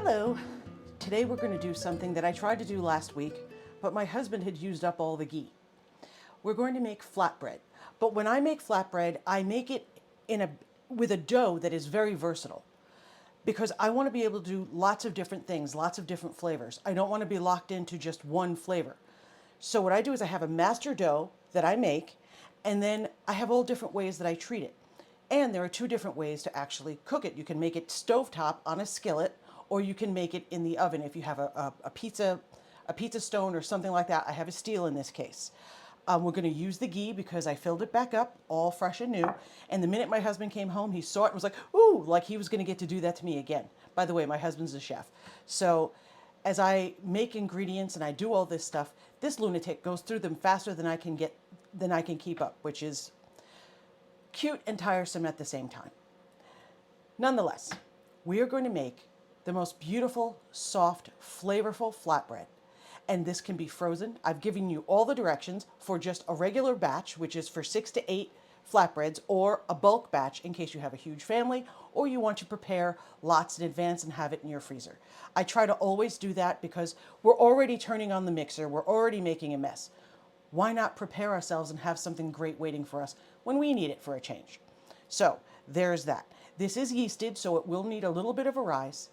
Hello. Today we're going to do something that I tried to do last week, but my husband had used up all the ghee. We're going to make flatbread. But when I make flatbread, I make it with a dough that is very versatile because I want to be able to do lots of different things, lots of different flavors. I don't want to be locked into just one flavor. So what I do is I have a master dough that I make, and then I have all different ways that I treat it. And there are two different ways to actually cook it. You can make it stovetop on a skillet, or you can make it in the oven if you have a pizza stone or something like that. I have a steel in this case. We're going to use the ghee because I filled it back up, all fresh and new. And the minute my husband came home, he saw it and was like, ooh, like he was going to get to do that to me again. By the way, my husband's a chef. So as I make ingredients and I do all this stuff, this lunatic goes through them faster than I can keep up, which is cute and tiresome at the same time. Nonetheless, we are going to make the most beautiful, soft, flavorful flatbread. And this can be frozen. I've given you all the directions for just a regular batch, which is for 6 to 8 flatbreads, or a bulk batch in case you have a huge family or you want to prepare lots in advance and have it in your freezer. I try to always do that because we're already turning on the mixer. We're already making a mess. Why not prepare ourselves and have something great waiting for us when we need it for a change? So there's that. This is yeasted, so it will need a little bit of a rise.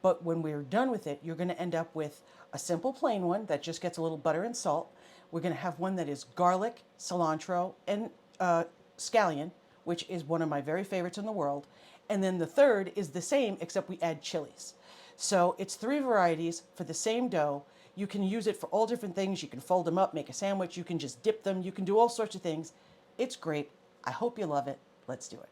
But when we're done with it, you're going to end up with a simple plain one that just gets a little butter and salt. We're going to have one that is garlic, cilantro, and scallion, which is one of my very favorites in the world. And then the third is the same, except we add chilies. So it's 3 varieties for the same dough. You can use it for all different things. You can fold them up, make a sandwich. You can just dip them. You can do all sorts of things. It's great. I hope you love it. Let's do it.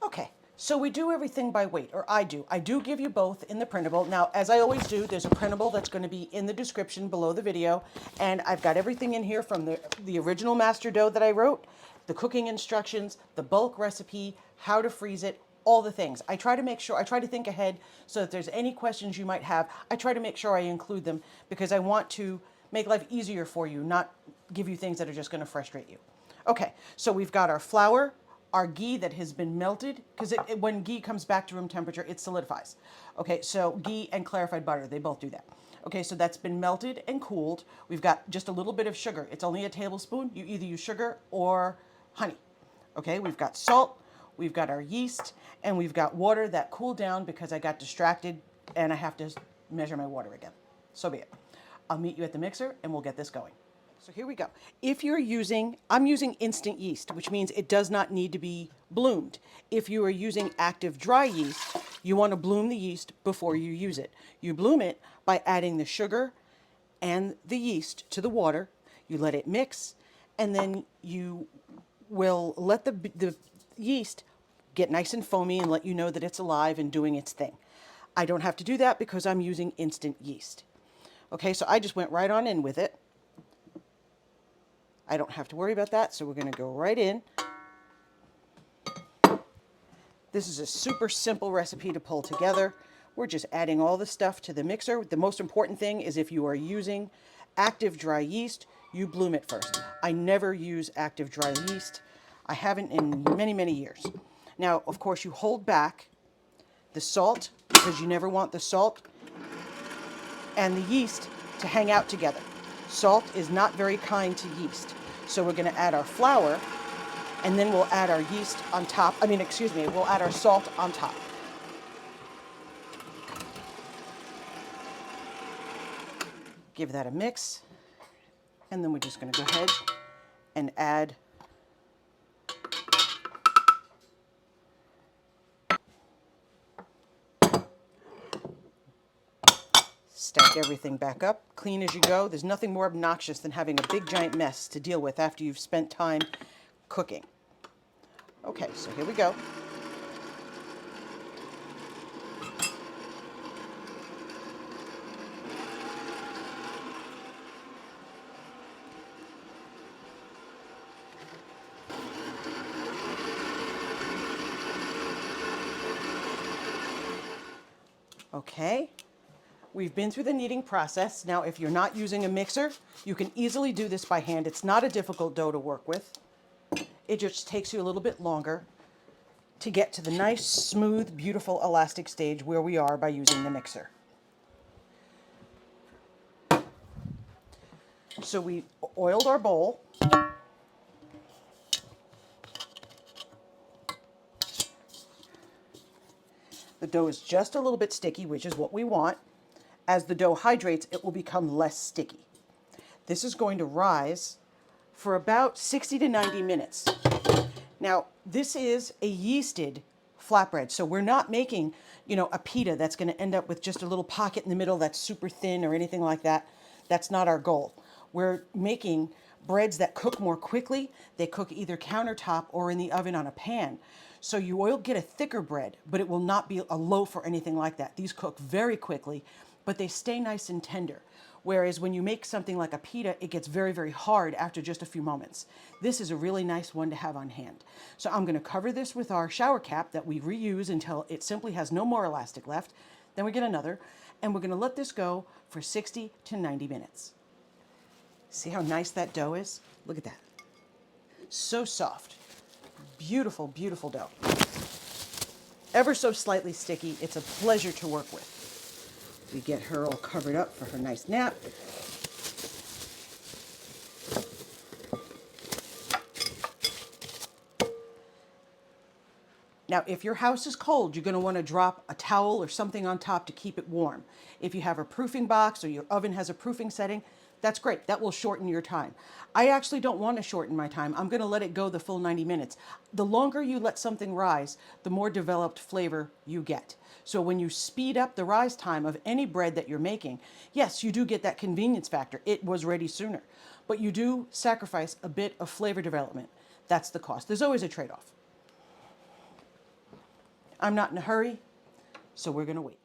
Okay, so we do everything by weight, or I do. I do give you both in the printable. Now, as I always do, there's a printable that's going to be in the description below the video. And I've got everything in here from the original master dough that I wrote, the cooking instructions, the bulk recipe, how to freeze it, all the things. I try to think ahead so that if there's any questions you might have, I try to make sure I include them because I want to make life easier for you, not give you things that are just going to frustrate you. Okay, so we've got our flour, our ghee that has been melted, because when ghee comes back to room temperature, it solidifies. Okay, so ghee and clarified butter, they both do that. Okay, so that's been melted and cooled. We've got just a little bit of sugar. It's only a tablespoon. You either use sugar or honey. Okay, we've got salt, we've got our yeast, and we've got water that cooled down because I got distracted and I have to measure my water again. So be it. I'll meet you at the mixer and we'll get this going. So here we go. I'm using instant yeast, which means it does not need to be bloomed. If you are using active dry yeast, you want to bloom the yeast before you use it. You bloom it by adding the sugar and the yeast to the water. You let it mix, and then you will let the yeast get nice and foamy and let you know that it's alive and doing its thing. I don't have to do that because I'm using instant yeast. Okay, so I just went right on in with it. I don't have to worry about that, so we're going to go right in. This is a super simple recipe to pull together. We're just adding all the stuff to the mixer. The most important thing is if you are using active dry yeast, you bloom it first. I never use active dry yeast. I haven't in many, many years. Now, of course, you hold back the salt because you never want the salt and the yeast to hang out together. Salt is not very kind to yeast. So we're going to add our flour, and then we'll add our yeast on top. We'll add our salt on top. Give that a mix, and then we're just going to go ahead and add stack everything back up, clean as you go. There's nothing more obnoxious than having a big giant mess to deal with after you've spent time cooking. Okay, so here we go. Okay. We've been through the kneading process. Now, if you're not using a mixer, you can easily do this by hand. It's not a difficult dough to work with. It just takes you a little bit longer to get to the nice, smooth, beautiful, elastic stage where we are by using the mixer. So we oiled our bowl. The dough is just a little bit sticky, which is what we want. As the dough hydrates, it will become less sticky. This is going to rise for about 60 to 90 minutes. Now, this is a yeasted flatbread, so we're not making, a pita that's going to end up with just a little pocket in the middle that's super thin or anything like that. That's not our goal. We're making breads that cook more quickly. They cook either countertop or in the oven on a pan. So you will get a thicker bread, but it will not be a loaf or anything like that. These cook very quickly, but they stay nice and tender. Whereas when you make something like a pita, it gets very, very hard after just a few moments. This is a really nice one to have on hand. So I'm going to cover this with our shower cap that we reuse until it simply has no more elastic left. Then we get another, and we're going to let this go for 60 to 90 minutes. See how nice that dough is? Look at that. So soft. Beautiful, beautiful dough. Ever so slightly sticky. It's a pleasure to work with. We get her all covered up for her nice nap. Now, if your house is cold, you're going to want to drop a towel or something on top to keep it warm. If you have a proofing box or your oven has a proofing setting, that's great. That will shorten your time. I actually don't want to shorten my time. I'm going to let it go the full 90 minutes. The longer you let something rise, the more developed flavor you get. So when you speed up the rise time of any bread that you're making, yes, you do get that convenience factor. It was ready sooner. But you do sacrifice a bit of flavor development. That's the cost. There's always a trade-off. I'm not in a hurry, so we're going to wait.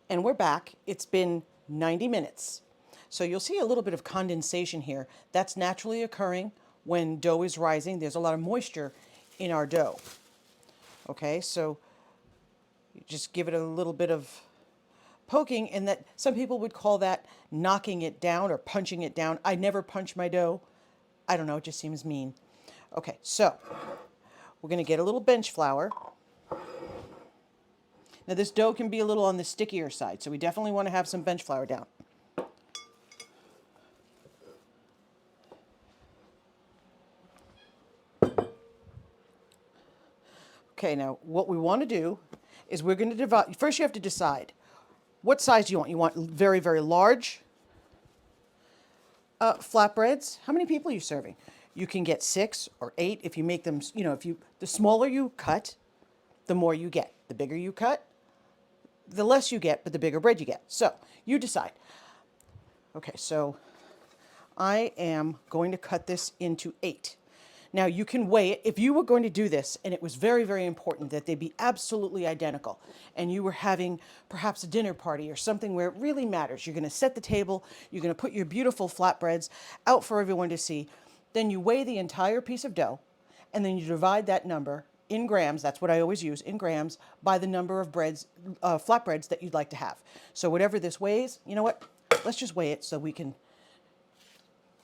And we're back. It's been 90 minutes. So you'll see a little bit of condensation here. That's naturally occurring when dough is rising. There's a lot of moisture in our dough. Okay, so you just give it a little bit of poking, and that some people would call that knocking it down or punching it down. I never punch my dough. I don't know, it just seems mean. Okay, so we're going to get a little bench flour. Now this dough can be a little on the stickier side, so we definitely want to have some bench flour down. Okay, now what we want to do is we're going to divide. First you have to decide what size do you want. You want very, very large flatbreads. How many people are you serving? You can get 6 or 8 if you make them, the smaller you cut, the more you get. The bigger you cut, the less you get, but the bigger bread you get. So you decide. Okay, so I am going to cut this into 8. Now you can weigh it. If you were going to do this and it was very, very important that they be absolutely identical and you were having perhaps a dinner party or something where it really matters, you're going to set the table, you're going to put your beautiful flatbreads out for everyone to see, then you weigh the entire piece of dough and then you divide that number in grams, that's what I always use, in grams, by the number of flatbreads that you'd like to have. So whatever this weighs, you know what? Let's just weigh it so we can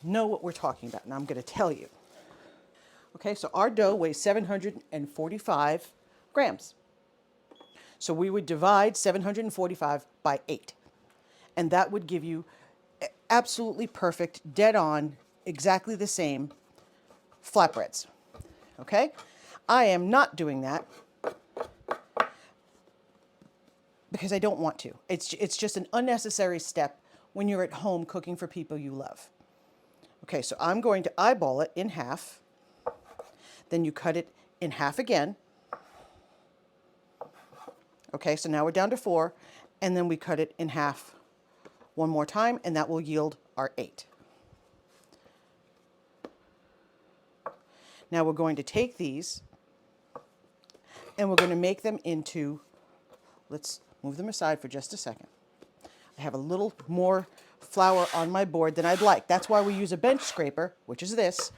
know what we're talking about. And I'm going to tell you. Okay, so our dough weighs 745 grams. So we would divide 745 by 8. And that would give you absolutely perfect, dead on, exactly the same flatbreads. Okay? I am not doing that because I don't want to. It's just an unnecessary step when you're at home cooking for people you love. Okay, so I'm going to eyeball it in half. Then you cut it in half again. Okay, so now we're down to 4, and then we cut it in half one more time, and that will yield our 8. Now we're going to take these, and we're going to make them into, let's move them aside for just a second. I have a little more flour on my board than I'd like. That's why we use a bench scraper, which is this.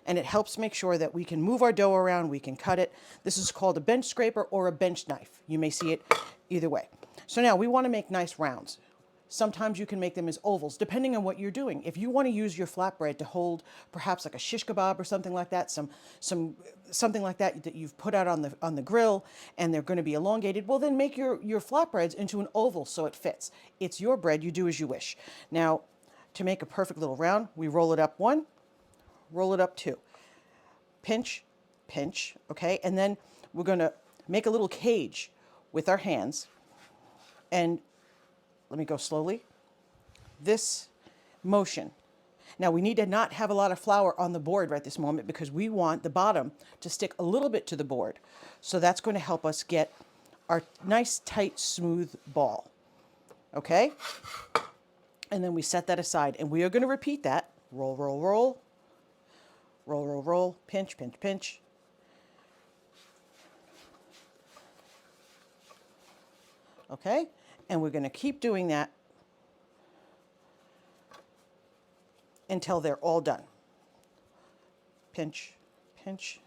And it helps make sure that we can move our dough around, we can cut it. This is called a bench scraper or a bench knife. You may see it either way. So now we want to make nice rounds. Sometimes you can make them as ovals, depending on what you're doing. If you want to use your flatbread to hold perhaps like a shish kebab or something like that, something like that that you've put out on the grill, and they're going to be elongated, well then make your flatbreads into an oval so it fits. It's your bread, you do as you wish. Now, to make a perfect little round, we roll it up one, roll it up two, pinch, pinch, okay? And then we're going to make a little cage with our hands, and let me go slowly. This motion. Now we need to not have a lot of flour on the board right this moment because we want the bottom to stick a little bit to the board. So that's going to help us get our nice, tight, smooth ball. Okay? And then we set that aside, and we are going to repeat that. Roll, roll, roll. Roll, roll, roll. Pinch, pinch, pinch. Okay? And we're going to keep doing that until they're all done. Pinch, pinch.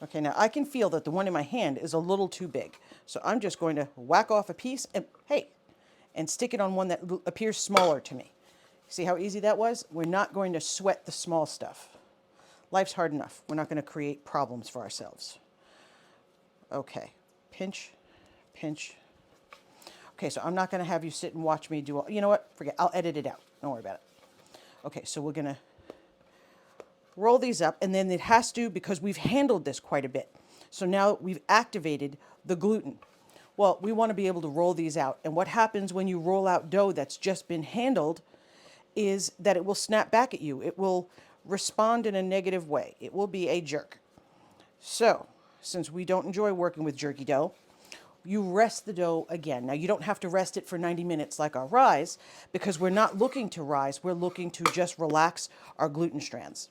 Okay, now I can feel that the one in my hand is a little too big. So I'm just going to whack off a piece and, hey, and stick it on one that appears smaller to me. See how easy that was? We're not going to sweat the small stuff. Life's hard enough. We're not going to create problems for ourselves. Okay, pinch, pinch. Okay, so I'm not going to have you sit and watch me do all, you know what? Forget, I'll edit it out. Don't worry about it. Okay, so we're going to roll these up, and then it has to, because we've handled this quite a bit. So now we've activated the gluten. Well, we want to be able to roll these out. And what happens when you roll out dough that's just been handled is that it will snap back at you. It will respond in a negative way. It will be a jerk. So, since we don't enjoy working with jerky dough, you rest the dough again. Now, you don't have to rest it for 90 minutes like our rise, because we're not looking to rise. We're looking to just relax our gluten strands.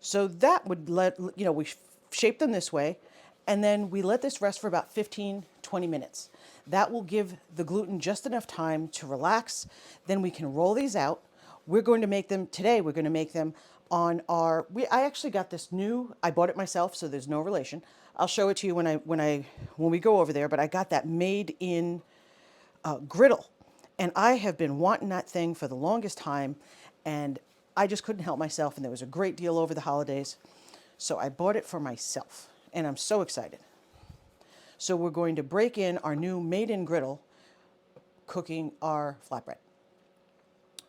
So that would let, we shape them this way, and then we let this rest for about 15, 20 minutes. That will give the gluten just enough time to relax. Then we can roll these out. We're going to make them, today we're going to make them on our, I actually got this new, I bought it myself, so there's no relation. I'll show it to you when we go over there, but I got that made in griddle. And I have been wanting that thing for the longest time, and I just couldn't help myself, and there was a great deal over the holidays. So I bought it for myself, and I'm so excited. So we're going to break in our new made-in griddle, cooking our flatbread.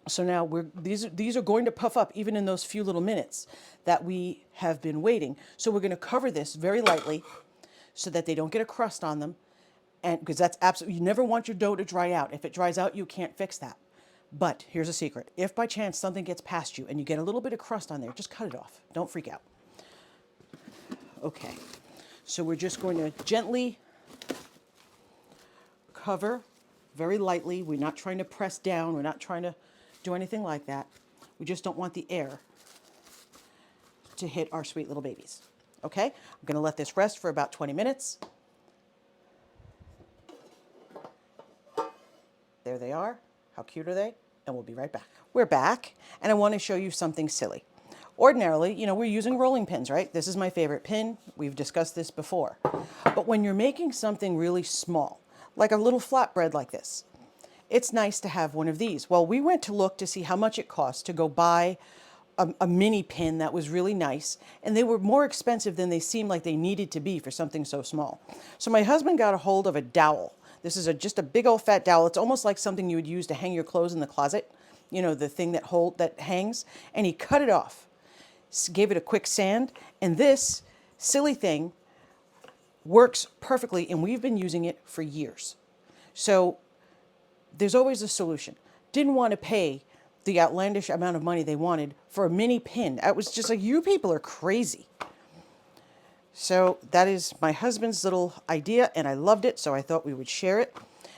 So now these are going to puff up even in those few little minutes that we have been waiting. So we're going to cover this very lightly so that they don't get a crust on them. And because that's absolutely, you never want your dough to dry out. If it dries out, you can't fix that. But here's a secret. If by chance something gets past you and you get a little bit of crust on there, just cut it off. Don't freak out. Okay. So we're just going to gently cover very lightly. We're not trying to press down. We're not trying to do anything like that. We just don't want the air to hit our sweet little babies. Okay? I'm going to let this rest for about 20 minutes. There they are. How cute are they? And we'll be right back. We're back, and I want to show you something silly. Ordinarily, we're using rolling pins, right? This is my favorite pin. We've discussed this before. But when you're making something really small, like a little flatbread like this, it's nice to have one of these. Well, we went to look to see how much it cost to go buy a mini pin that was really nice, and they were more expensive than they seemed like they needed to be for something so small. So my husband got a hold of a dowel. This is just a big old fat dowel. It's almost like something you would use to hang your clothes in the closet, the thing that hangs, and he cut it off, gave it a quick sand, and this silly thing works perfectly, and we've been using it for years. So there's always a solution. Didn't want to pay the outlandish amount of money they wanted for a mini pin. I was just like, you people are crazy. So that is my husband's little idea, and I loved it, so I thought we would share it.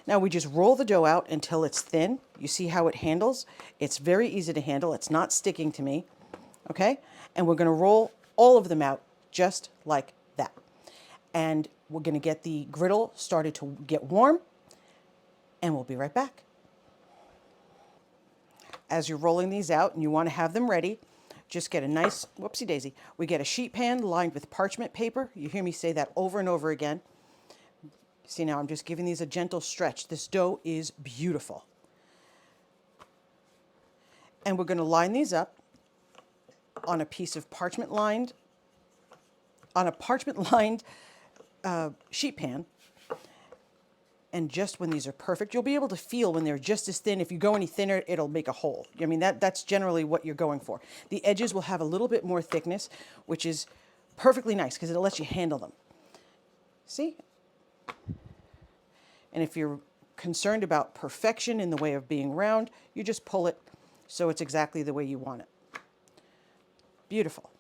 Now we just roll the dough out until it's thin. You see how it handles? It's very easy to handle. It's not sticking to me. Okay? And we're going to roll all of them out just like that. And we're going to get the griddle started to get warm, and we'll be right back. As you're rolling these out and you want to have them ready, just get a nice, whoopsie daisy, we get a sheet pan lined with parchment paper. You hear me say that over and over again. See, now I'm just giving these a gentle stretch. This dough is beautiful. And we're going to line these up on a piece of parchment-lined sheet pan. And just when these are perfect, you'll be able to feel when they're just as thin. If you go any thinner, it'll make a hole. I mean, that's generally what you're going for. The edges will have a little bit more thickness, which is perfectly nice because it lets you handle them. See? And if you're concerned about perfection in the way of being round, you just pull it so it's exactly the way you want it. Beautiful.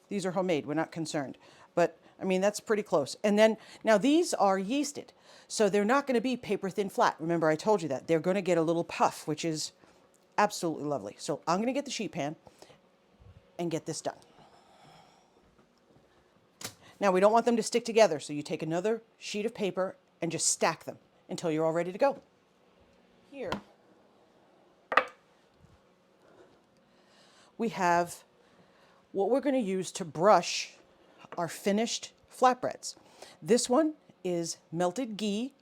These are homemade. We're not concerned. But, I mean, that's pretty close. And then, now these are yeasted. So they're not going to be paper thin flat. Remember, I told you that. They're going to get a little puff, which is absolutely lovely. So I'm going to get the sheet pan and get this done. Now, we don't want them to stick together, so you take another sheet of paper and just stack them until you're all ready to go. Here, we have what we're going to use to brush our finished flatbreads. This one is melted ghee,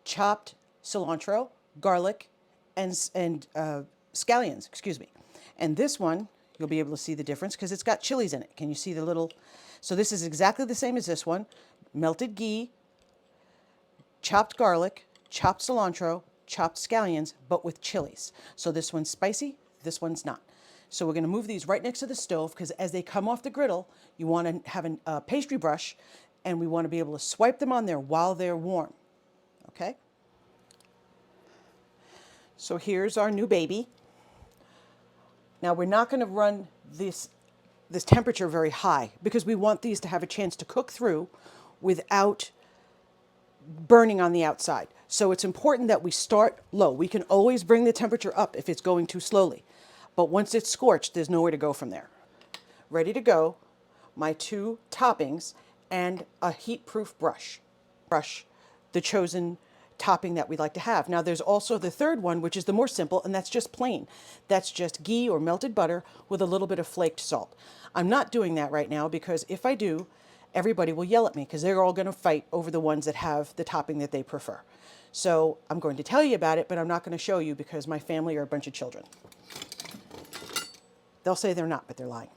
chopped cilantro, garlic, and scallions, excuse me. And this one, you'll be able to see the difference because it's got chilies in it. Can you see the little... So this is exactly the same as this one. Melted ghee, chopped garlic, chopped cilantro, chopped scallions, but with chilies. So this one's spicy, this one's not. So we're going to move these right next to the stove because as they come off the griddle, you want to have a pastry brush and we want to be able to swipe them on there while they're warm. Okay? So here's our new baby. Now we're not going to run this temperature very high because we want these to have a chance to cook through without burning on the outside. So it's important that we start low. We can always bring the temperature up if it's going too slowly. But once it's scorched, there's nowhere to go from there. Ready to go, my 2 toppings and a heat-proof brush. The chosen topping that we'd like to have. Now there's also the third one, which is the more simple, and that's just plain. That's just ghee or melted butter with a little bit of flaked salt. I'm not doing that right now because if I do, everybody will yell at me because they're all going to fight over the ones that have the topping that they prefer. So I'm going to tell you about it, but I'm not going to show you because my family are a bunch of children. They'll say they're not, but they're lying.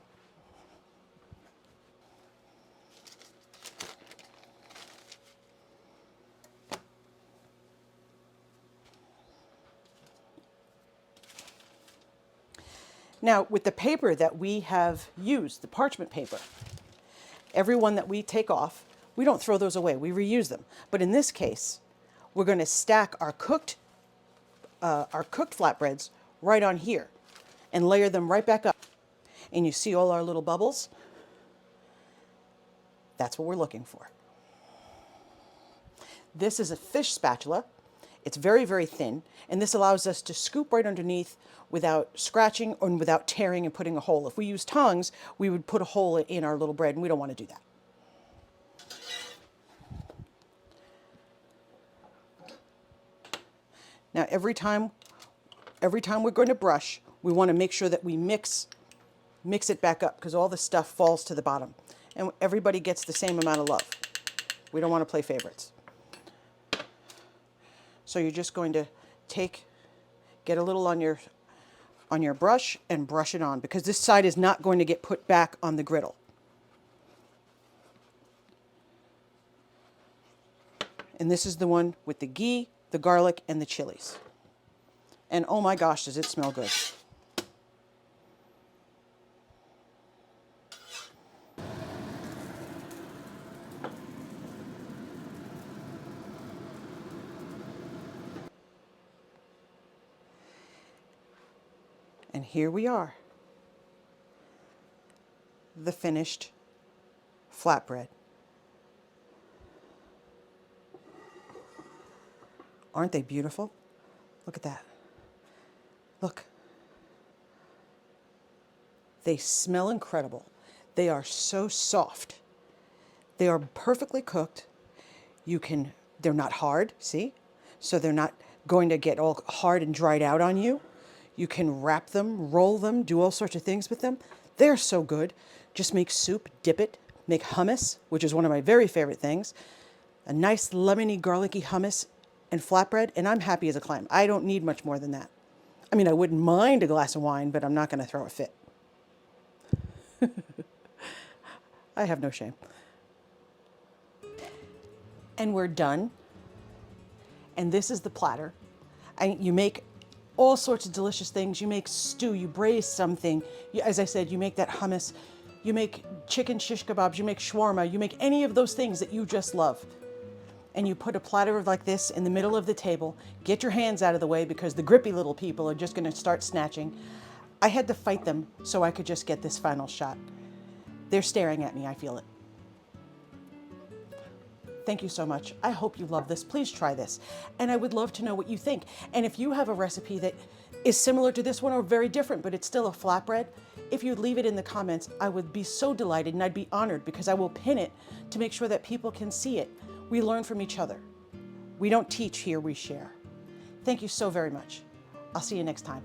Now, with the paper that we have used, the parchment paper, every one that we take off, we don't throw those away, we reuse them. But in this case, we're going to stack our cooked flatbreads right on here and layer them right back up. And you see all our little bubbles? That's what we're looking for. This is a fish spatula. It's very, very thin, and this allows us to scoop right underneath without scratching or without tearing and putting a hole. If we use tongs, we would put a hole in our little bread, and we don't want to do that. Now, every time we're going to brush, we want to make sure that we mix it back up because all the stuff falls to the bottom. And everybody gets the same amount of love. We don't want to play favorites. So you're just going to get a little on your brush and brush it on because this side is not going to get put back on the griddle. And this is the one with the ghee, the garlic, and the chilies. And oh my gosh, does it smell good. And here we are, the finished flatbread. Aren't they beautiful? Look at that. Look. They smell incredible. They are so soft. They are perfectly cooked. They're not hard, see? So they're not going to get all hard and dried out on you. You can wrap them, roll them, do all sorts of things with them. They're so good. Just make soup, dip it, make hummus, which is one of my very favorite things. a nice lemony, garlicky hummus and flatbread, and I'm happy as a clam. I don't need much more than that. I mean, I wouldn't mind a glass of wine, but I'm not going to throw a fit. I have no shame. And we're done. And this is the platter. You make all sorts of delicious things. You make stew, you braise something. As I said, you make that hummus. You make chicken shish kebabs, you make shawarma, you make any of those things that you just love. And you put a platter like this in the middle of the table. Get your hands out of the way because the grippy little people are just going to start snatching. I had to fight them so I could just get this final shot. They're staring at me, I feel it. Thank you so much. I hope you love this. Please try this. And I would love to know what you think. And if you have a recipe that is similar to this one or very different, but it's still a flatbread, if you'd leave it in the comments, I would be so delighted and I'd be honored because I will pin it to make sure that people can see it. We learn from each other. We don't teach here, we share. Thank you so very much. I'll see you next time.